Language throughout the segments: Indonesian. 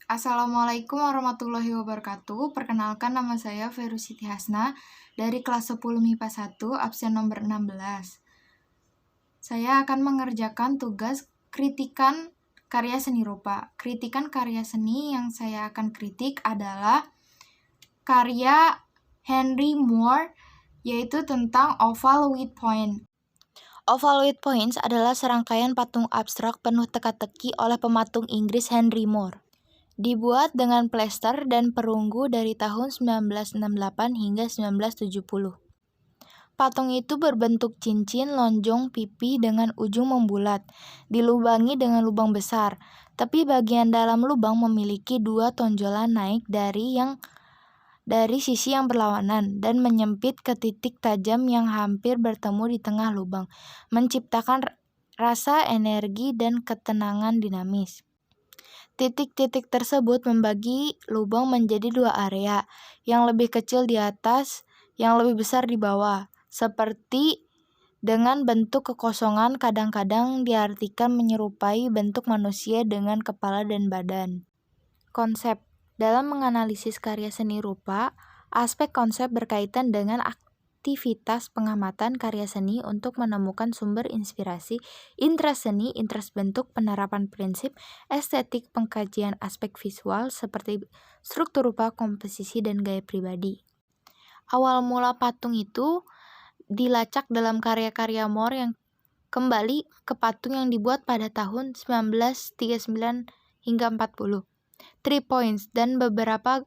Assalamualaikum warahmatullahi wabarakatuh. Perkenalkan, nama saya Feru Siti Hasna dari kelas 10 MIPA 1, absen nomor 16. Saya akan mengerjakan tugas kritikan karya seni rupa. Kritikan karya seni yang saya akan kritik adalah karya Henry Moore, yaitu tentang Oval with Point. Oval with Points adalah serangkaian patung abstrak penuh teka-teki oleh pematung Inggris Henry Moore. Dibuat dengan plester dan perunggu dari tahun 1968 hingga 1970. Patung itu berbentuk cincin lonjong pipi dengan ujung membulat, dilubangi dengan lubang besar, tapi bagian dalam lubang memiliki dua tonjolan naik dari sisi yang berlawanan dan menyempit ke titik tajam yang hampir bertemu di tengah lubang, menciptakan rasa energi dan ketenangan dinamis. Titik-titik tersebut membagi lubang menjadi dua area, yang lebih kecil di atas, yang lebih besar di bawah. Seperti dengan bentuk kekosongan kadang-kadang diartikan menyerupai bentuk manusia dengan kepala dan badan. Konsep. Dalam menganalisis karya seni rupa, aspek konsep berkaitan dengan aktivitas pengamatan karya seni untuk menemukan sumber inspirasi, interest seni, interest bentuk, penerapan prinsip, estetik, pengkajian aspek visual seperti struktur rupa, komposisi, dan gaya pribadi. Awal mula patung itu dilacak dalam karya-karya Moore yang kembali ke patung yang dibuat pada tahun 1939 hingga 40. 3 Points dan beberapa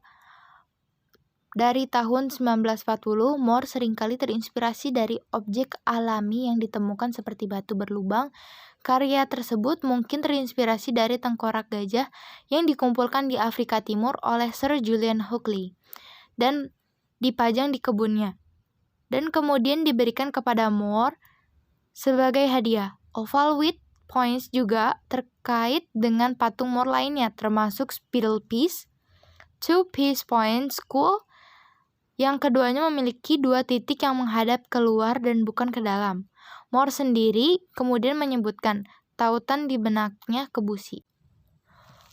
dari tahun 1940, Moore seringkali terinspirasi dari objek alami yang ditemukan seperti batu berlubang. Karya tersebut mungkin terinspirasi dari tengkorak gajah yang dikumpulkan di Afrika Timur oleh Sir Julian Hockley dan dipajang di kebunnya, dan kemudian diberikan kepada Moore sebagai hadiah. Oval with Points juga terkait dengan patung Moore lainnya, termasuk Spiral Piece, Two Piece Point School, yang keduanya memiliki dua titik yang menghadap keluar dan bukan ke dalam. Moore sendiri kemudian menyebutkan tautan di benaknya ke busi.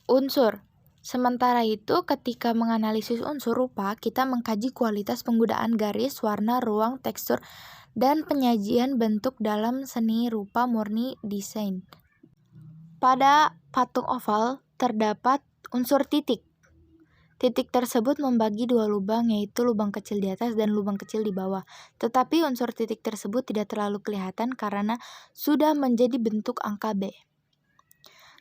Unsur. Sementara itu, ketika menganalisis unsur rupa, kita mengkaji kualitas penggunaan garis, warna, ruang, tekstur, dan penyajian bentuk dalam seni rupa murni desain. Pada patung oval terdapat unsur titik. Titik tersebut membagi dua lubang, yaitu lubang kecil di atas dan lubang kecil di bawah. Tetapi unsur titik tersebut tidak terlalu kelihatan karena sudah menjadi bentuk angka B.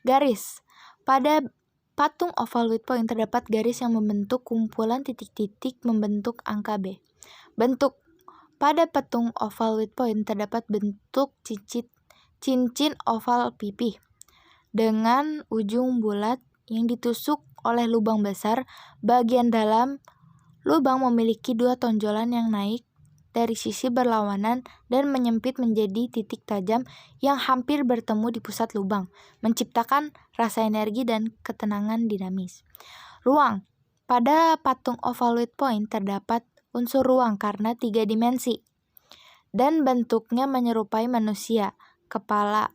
Garis. Pada patung oval with point terdapat garis yang membentuk kumpulan titik-titik membentuk angka B. Bentuk. Pada patung oval with point terdapat bentuk cincin oval pipih dengan ujung bulat yang ditusuk oleh lubang besar. Bagian dalam lubang memiliki dua tonjolan yang naik dari sisi berlawanan dan menyempit menjadi titik tajam yang hampir bertemu di pusat lubang, menciptakan rasa energi dan ketenangan dinamis. Ruang. Pada patung oval with point terdapat unsur ruang karena 3 dimensi dan bentuknya menyerupai manusia, kepala,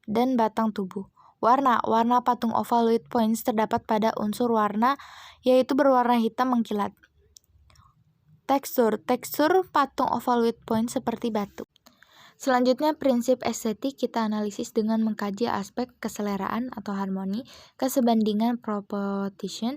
dan batang tubuh. Warna. Warna patung oval with points terdapat pada unsur warna, yaitu berwarna hitam mengkilat. Tekstur. Tekstur patung oval with points seperti batu. Selanjutnya, prinsip estetik kita analisis dengan mengkaji aspek keseleraan atau harmoni, kesebandingan proportion,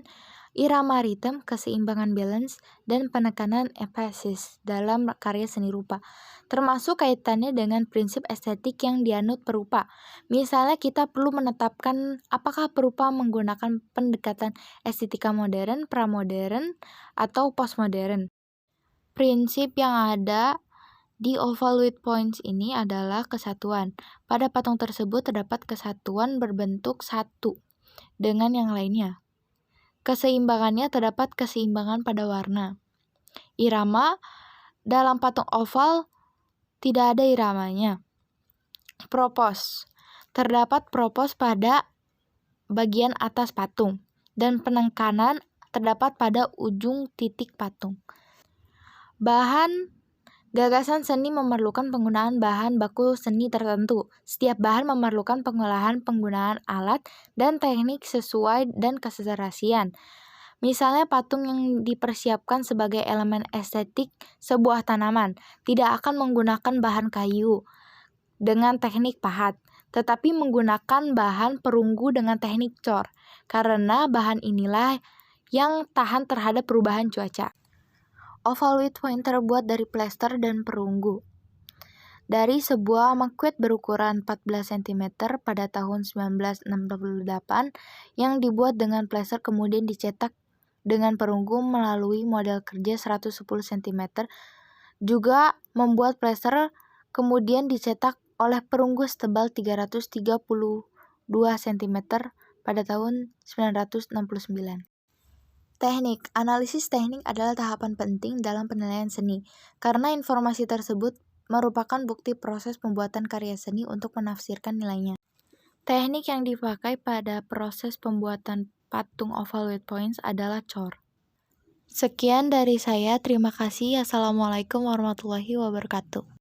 irama ritme, keseimbangan balance, dan penekanan emphasis dalam karya seni rupa, termasuk kaitannya dengan prinsip estetik yang dianut perupa. Misalnya, kita perlu menetapkan apakah perupa menggunakan pendekatan estetika modern, pramodern, atau postmodern. Prinsip yang ada di oval with points ini adalah kesatuan. Pada patung tersebut terdapat kesatuan berbentuk satu dengan yang lainnya. Keseimbangannya terdapat keseimbangan pada warna. Irama. Dalam patung oval tidak ada iramanya. Propos. Terdapat propos pada bagian atas patung, dan penekanan terdapat pada ujung titik patung. Bahan Gagasan seni memerlukan penggunaan bahan baku seni tertentu. Setiap bahan memerlukan pengolahan penggunaan alat dan teknik sesuai dan keserasian. Misalnya patung yang dipersiapkan sebagai elemen estetik sebuah tanaman tidak akan menggunakan bahan kayu dengan teknik pahat, tetapi menggunakan bahan perunggu dengan teknik cor, karena bahan inilah yang tahan terhadap perubahan cuaca. Oval with point terbuat dari plester dan perunggu. Dari sebuah maquette berukuran 14 cm pada tahun 1968 yang dibuat dengan plester kemudian dicetak dengan perunggu melalui model kerja 110 cm, juga membuat plester kemudian dicetak oleh perunggu setebal 332 cm pada tahun 1969. Teknik. Analisis teknik adalah tahapan penting dalam penilaian seni, karena informasi tersebut merupakan bukti proses pembuatan karya seni untuk menafsirkan nilainya. Teknik yang dipakai pada proses pembuatan patung oval with points adalah cor. Sekian dari saya, terima kasih. Assalamualaikum warahmatullahi wabarakatuh.